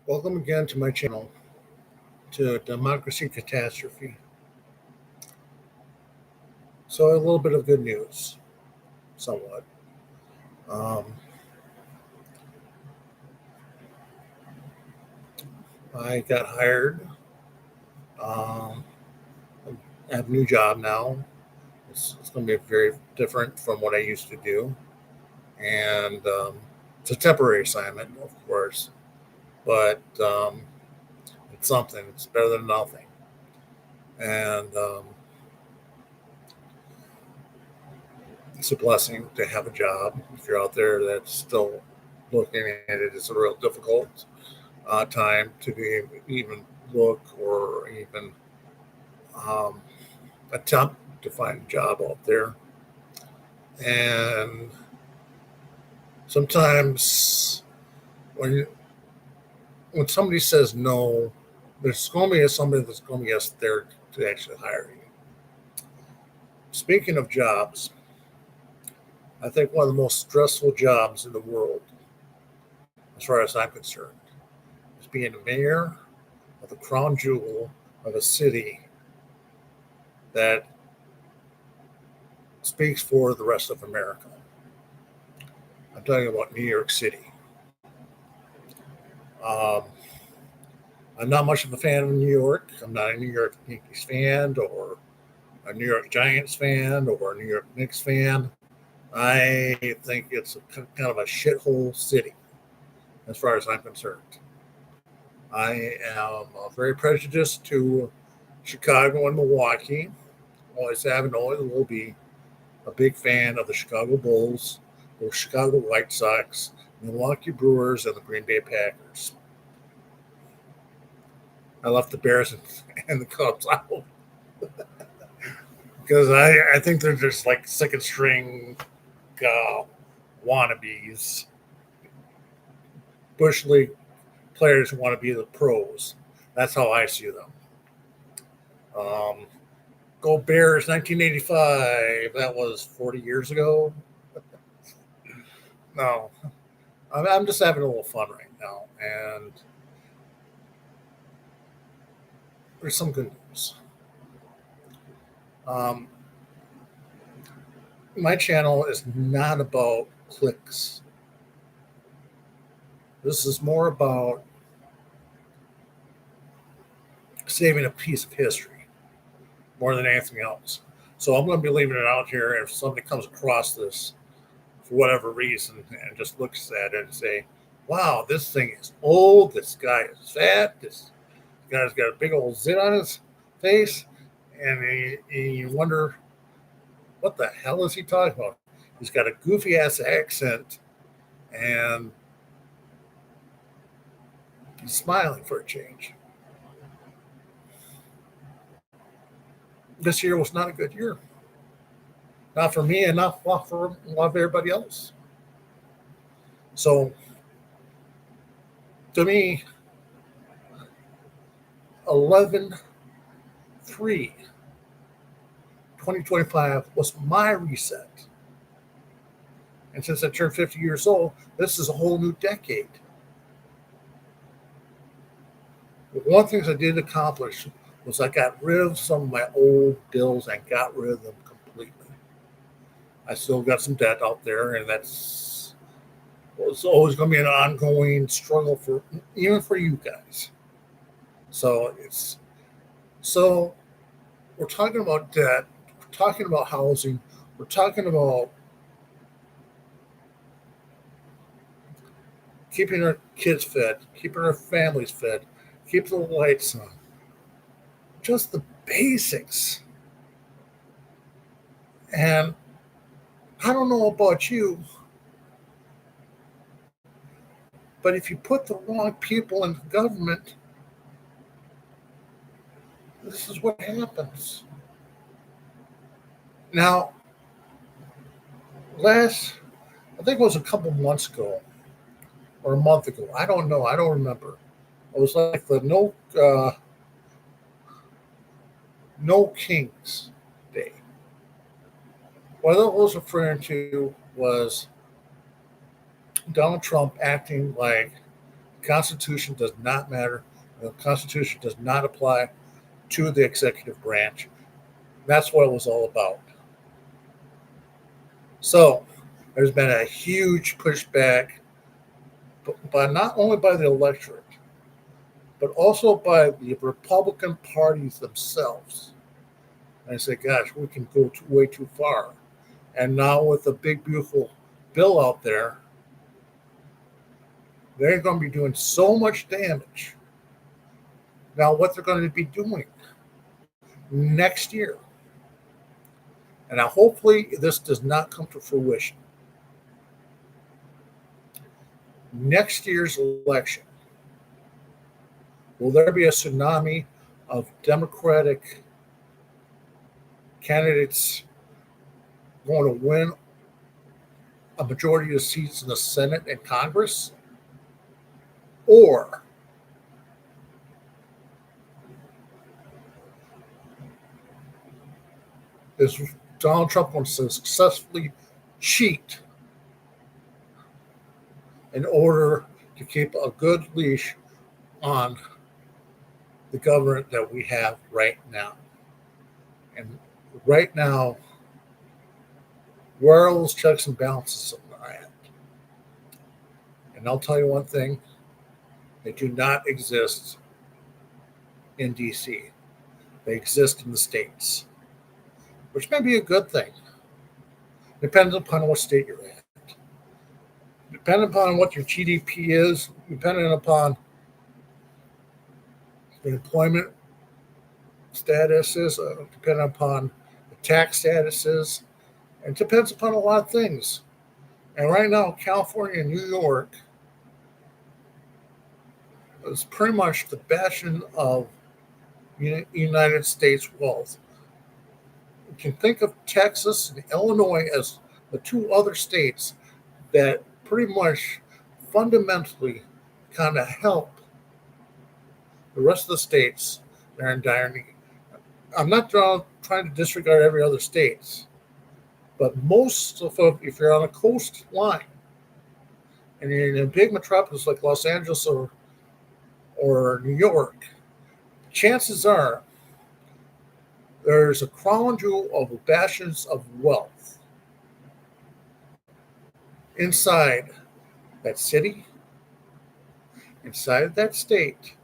Welcome again to my channel, to Democracy Catastrophe. So, a little bit of good news, somewhat. Um, I got hired. Um, I have a new job now. It's going to be very different from what I used to do. And it's a temporary assignment, of course, but it's something. It's better than nothing. And it's a blessing to have a job. If you're out there that's still looking at it, it's a real difficult time to be even look or even um, attempt to find a job out there. And sometimes when when somebody says no, there's going to be somebody that's going to be yes there to actually hire you. Speaking of jobs, I think one of the most stressful jobs in the world, as far as I'm concerned, is being a mayor of the crown jewel of a city that speaks for the rest of America. I'm talking about New York City. Um, I'm not much of a fan of New York. I'm not a New York Yankees fan or a New York Giants fan or a New York Knicks fan. I think it's kind of a shithole city as far as I'm concerned. I am very prejudiced to Chicago and Milwaukee. Always have and always will be a big fan of the Chicago Bulls, the Chicago White Sox, Milwaukee Brewers, and the Green Bay Packers. I left the Bears and the Cubs out because I think they're just like second string wannabes, Bush League players who want to be the pros. That's how I see them. Um, Go Bears 1985. That was 40 years ago. No, I'm just having a little fun right now. And there's some good news. Um, my channel is not about clicks. This is more about saving a piece of history more than anything else. So I'm going to be leaving it out here. If somebody comes across this for whatever reason and just looks at it and say, wow, this thing is old. This guy is fat. This guy's got a big old zit on his face. And you wonder, what the hell is he talking about? He's got a goofy ass accent and he's smiling for a change. This year was not a good year. Not for me and not for a lot of everybody else. So, to me, 11/3, 2025 was my reset. And since I turned 50 years old, this is a whole new decade. One of the things I did accomplish was I got rid of some of my old bills and got rid of them completely. I still got some debt out there, and that's it's always going to be an ongoing struggle for even for you guys. So so we're talking about debt, we're talking about housing, we're talking about keeping our kids fed, keeping our families fed, keeping the lights on, just the basics. And I don't know about you, but if you put the wrong people in government, this is what happens. Now, I think it was a couple months ago or a month ago. I don't know. I don't remember. It was like the no Kings Day. What I was referring to was Donald Trump acting like The Constitution does not matter. The Constitution does not apply to the executive branch. That's what it was all about. So there's been a huge pushback, but not only by the electorate, but also by the Republican parties themselves. And I say, gosh, we can go way too far. And now with the big, beautiful bill out there, they're going to be doing so much damage. Now, what they're going to be doing next year, and now hopefully this does not come to fruition. Next year's election, will there be a tsunami of Democratic candidates going to win a majority of seats in the Senate and Congress? Or is Donald Trump going to successfully cheat in order to keep a good leash on the government that we have right now? And right now, where are those checks and balances are at? And I'll tell you one thing, they do not exist in DC. They exist in the states, which may be a good thing. Depends upon what state you're at. Depending upon what your GDP is, depending upon the employment status is, depending upon the tax status is, it depends upon a lot of things. And right now, California and New York is pretty much the bastion of United States wealth. You can think of Texas and Illinois as the two other states that pretty much fundamentally kind of help the rest of the states that are in dire need. I'm not trying to disregard every other state, but most of them, if you're on a coastline and you're in a big metropolis like Los Angeles or New York, chances are there's a crown jewel of bastions of wealth inside that city, inside that state,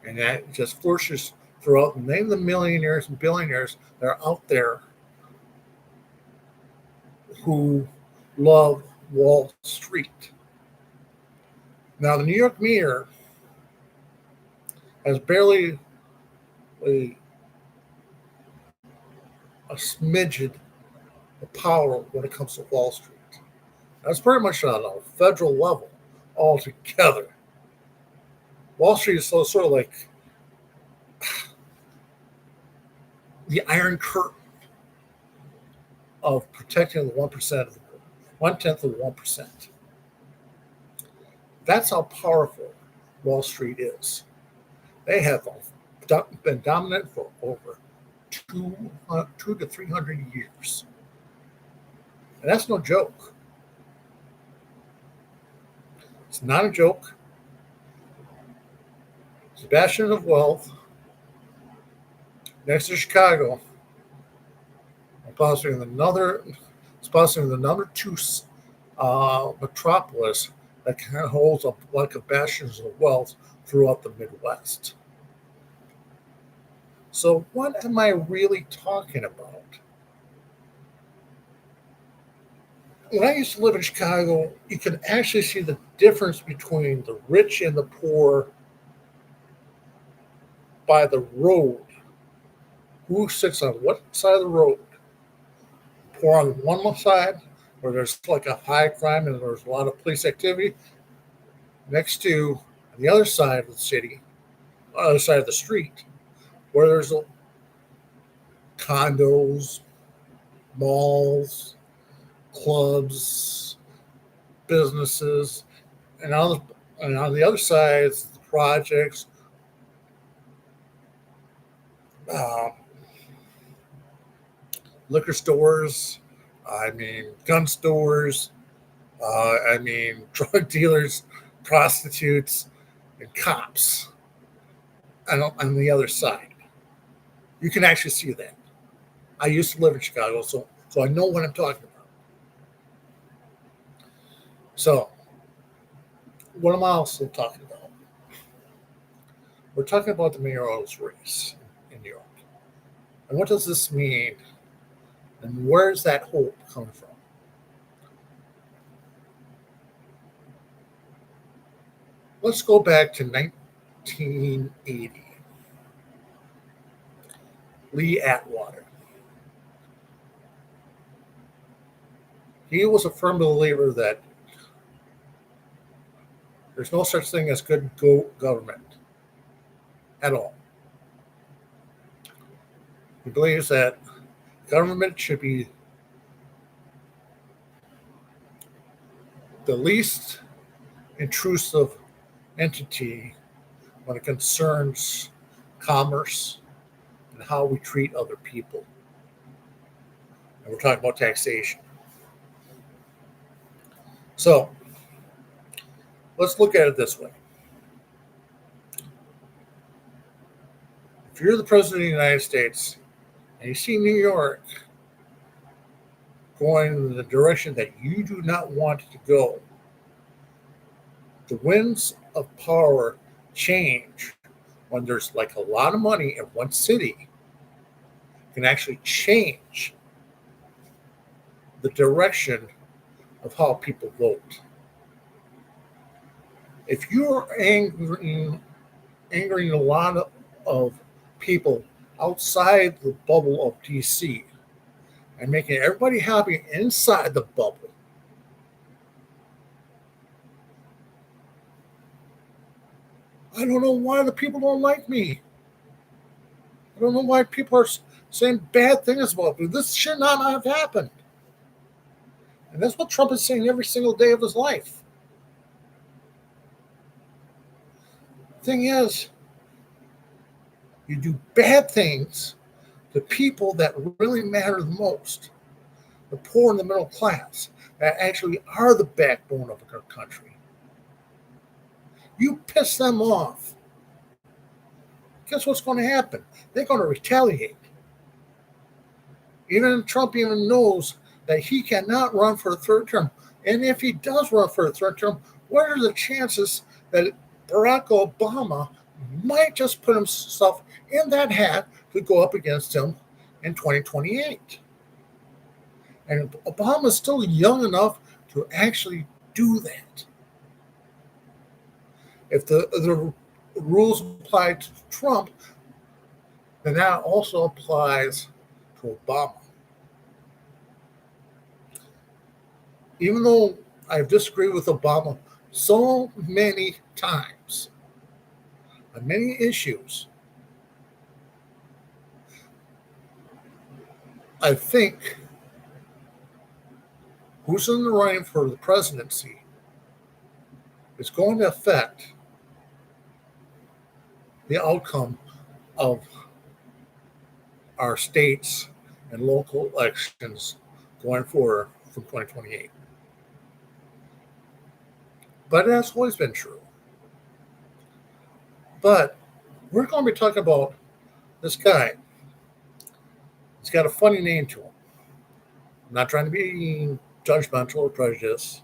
and that just flourishes throughout. Name the millionaires and billionaires that are out there who love Wall Street. Now, the New York mayor has barely a smidgen of power when it comes to Wall Street. That's pretty much on a federal level altogether. Wall Street is sort of like the Iron Curtain of protecting the 1%, 1/10 of the 1%. That's how powerful Wall Street is. They have been dominant for over 200 to 300 years. And that's no joke. It's not a joke. It's a bastion of wealth next to Chicago. Possibly the number two metropolis that kind of holds up like a bastions of wealth throughout the Midwest. So what am I really talking about? When I used to live in Chicago, you can actually see the difference between the rich and the poor by the road. Who sits on what side of the road? Poor on one side, where there's like a high crime and there's a lot of police activity, next to the other side of the city, other side of the street, where there's condos, malls, clubs, businesses, and on the other side, it's the projects, liquor stores, gun stores, drug dealers, prostitutes, and cops on the other side. You can actually see that. I used to live in Chicago, so I know what I'm talking about. So, what am I also talking about? We're talking about the mayoral race in New York. And what does this mean? And where's that hope come from? Let's go back to 1980. Lee Atwater. He was a firm believer that there's no such thing as good government at all. He believes that government should be the least intrusive entity when it concerns commerce and how we treat other people. And we're talking about taxation. So let's look at it this way. If you're the president of the United States and you see New York going in the direction that you do not want it to go, the winds of power change when there's like a lot of money in one city can actually change the direction of how people vote. If you're angering a lot of people outside the bubble of DC and making everybody happy inside the bubble, I don't know why the people don't like me. I don't know why people are saying bad things about me. This should not have happened. And that's what Trump is saying every single day of his life. The thing is, you do bad things to people that really matter the most, the poor and the middle class, that actually are the backbone of our country. You piss them off. Guess what's going to happen? They're going to retaliate. Even Trump even knows that he cannot run for a third term. And if he does run for a third term, what are the chances that Barack Obama might just put himself in that hat to go up against him in 2028? And Obama's still young enough to actually do that. If the rules apply to Trump, then that also applies to Obama. Even though I've disagreed with Obama so many times on many issues, I think who's in the running for the presidency is going to affect the outcome of our states and local elections going forward from 2028. But that's always been true. But we're going to be talking about this guy. He's got a funny name to him. I'm not trying to be judgmental or prejudiced,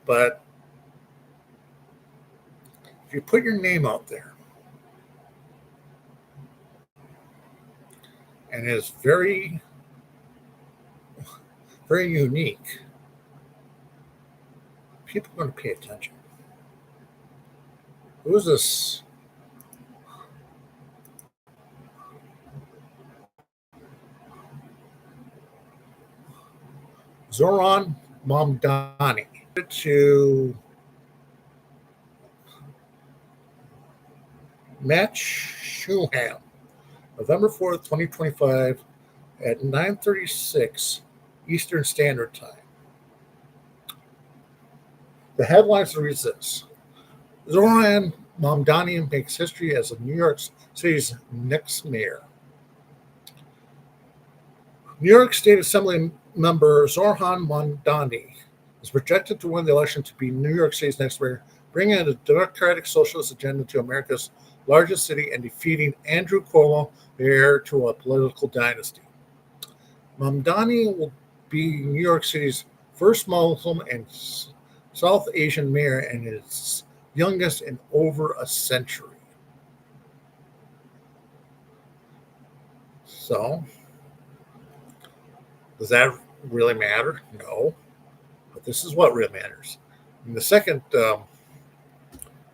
but if you put your name out there and is very, very unique, people are going to pay attention. Who's this? Zoran Mamdani. To Matt Shuham, November 4th, 2025 at 9:36 Eastern Standard Time. The headlines read this: Zoran Mamdani makes history as New York City's next mayor. New York State Assembly member Zoran Mamdani is projected to win the election to be New York City's next mayor bringing the democratic socialist agenda to America's largest city and defeating Andrew Cuomo, the heir to a political dynasty. Mamdani will be New York City's first Muslim and South Asian mayor and its youngest in over a century. So, does that really matter? No, but this is what really matters. In the second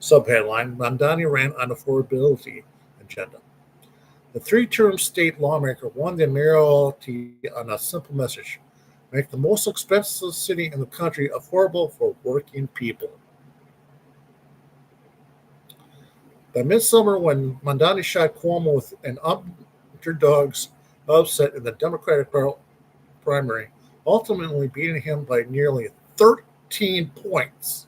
subheadline, Mamdani ran on affordability agenda. The three-term state lawmaker won the mayoralty on a simple message: make the most expensive city in the country affordable for working people. By midsummer, when Mamdani shot Cuomo with an underdog's upset in the Democratic primary, ultimately beating him by nearly 13 points,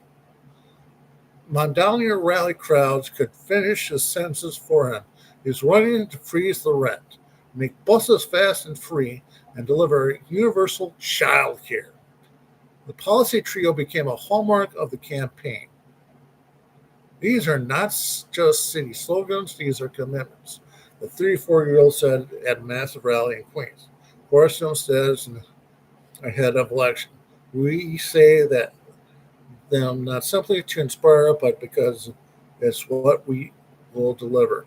Mamdani rally crowds could finish his sentences for him. He's running to freeze the rent, make buses fast and free, and deliver universal child care. The policy trio became a hallmark of the campaign. These are not just city slogans, these are commitments. The 34-year-old said at a massive rally in Queens. Cornerstone says ahead of election, we say that them not simply to inspire, but because it's what we will deliver.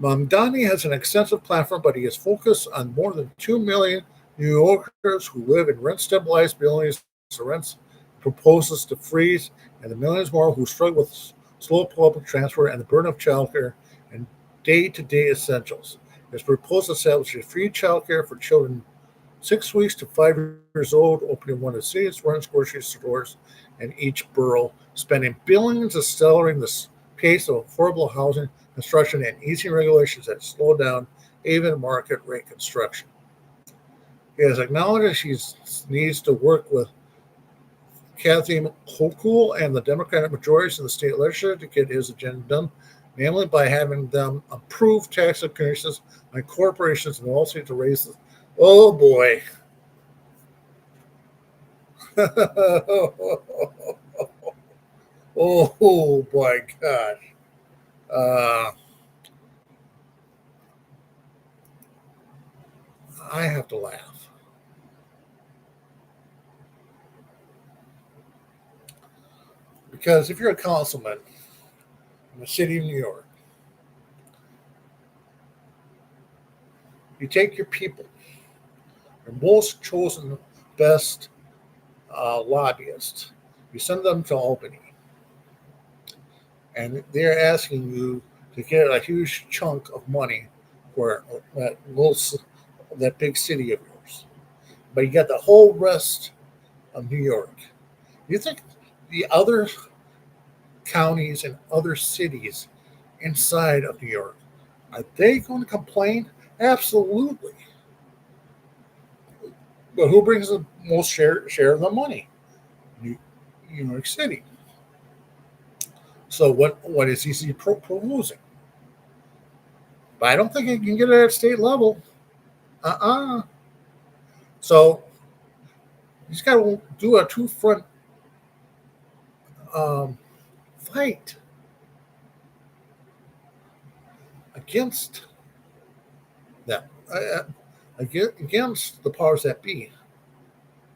Mamdani has an extensive platform, but he is focused on more than 2 million New Yorkers who live in rent-stabilized buildings. The rents proposes to freeze, and the millions more who struggle with slow public transport and the burden of childcare and day-to-day essentials. His proposal establishes free childcare for children 6 weeks to 5 years old, opening one of the city's largest grocery stores in each borough, spending billions accelerating the pace of affordable housing construction and easing regulations that slow down even market rate construction. He has acknowledged he needs to work with Kathy Hochul and the Democratic majorities in the state legislature to get his agenda done, namely by having them approve tax increases on corporations and Wall Street to raise the. Oh boy. Oh my gosh. Uh, I have to laugh. Because if you're a councilman in the city of New York, you take your people, your most chosen, best lobbyists, you send them to Albany, and they're asking you to get a huge chunk of money for that big city of yours. But you got the whole rest of New York. You think the other counties and other cities inside of New York, are they going to complain? Absolutely. But who brings the most share of the money? New York City. So what is he proposing? But I don't think he can get it at state level. Uh-uh. So he's got to do a two-front um, fight against them, against the powers that be.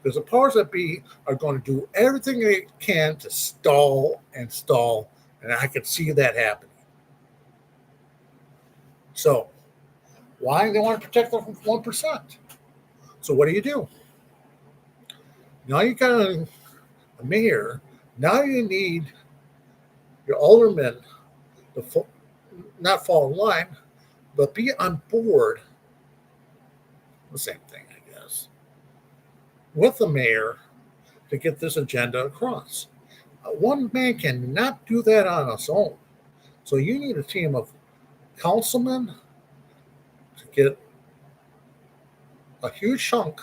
Because the powers that be are going to do everything they can to stall and stall, and I can see that happening. So why they want to protect them from 1%? So what do? Now you got a mayor. Now you need your aldermen to not fall in line, but be on board. The same thing, I guess, with the mayor to get this agenda across. One man cannot do that on its own. So you need a team of councilmen to get a huge chunk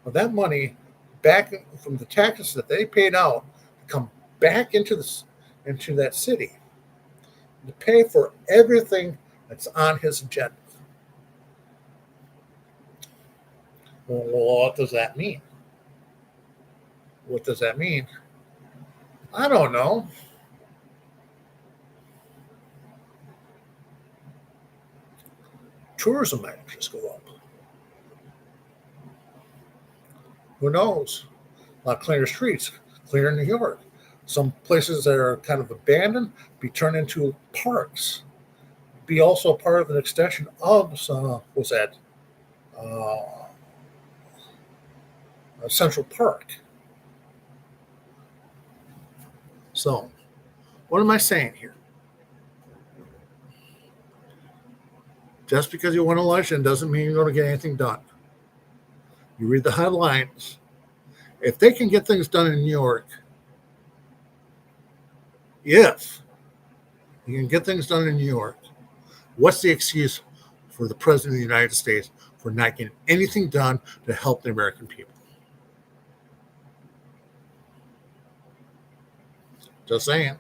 of that money back from the taxes that they paid out to come back into that city to pay for everything that's on his agenda. Well, what does that mean? What does that mean? I don't know. Tourism might just go up. Who knows? A lot cleaner streets, cleaner New York. Some places that are kind of abandoned be turned into parks. Be also part of an extension of what's that? Uh, Central Park. So, what am I saying here? Just because you won an election doesn't mean you're going to get anything done. You read the headlines. If they can get things done in New York, if you can get things done in New York, what's the excuse for the President of the United States for not getting anything done to help the American people? Just saying.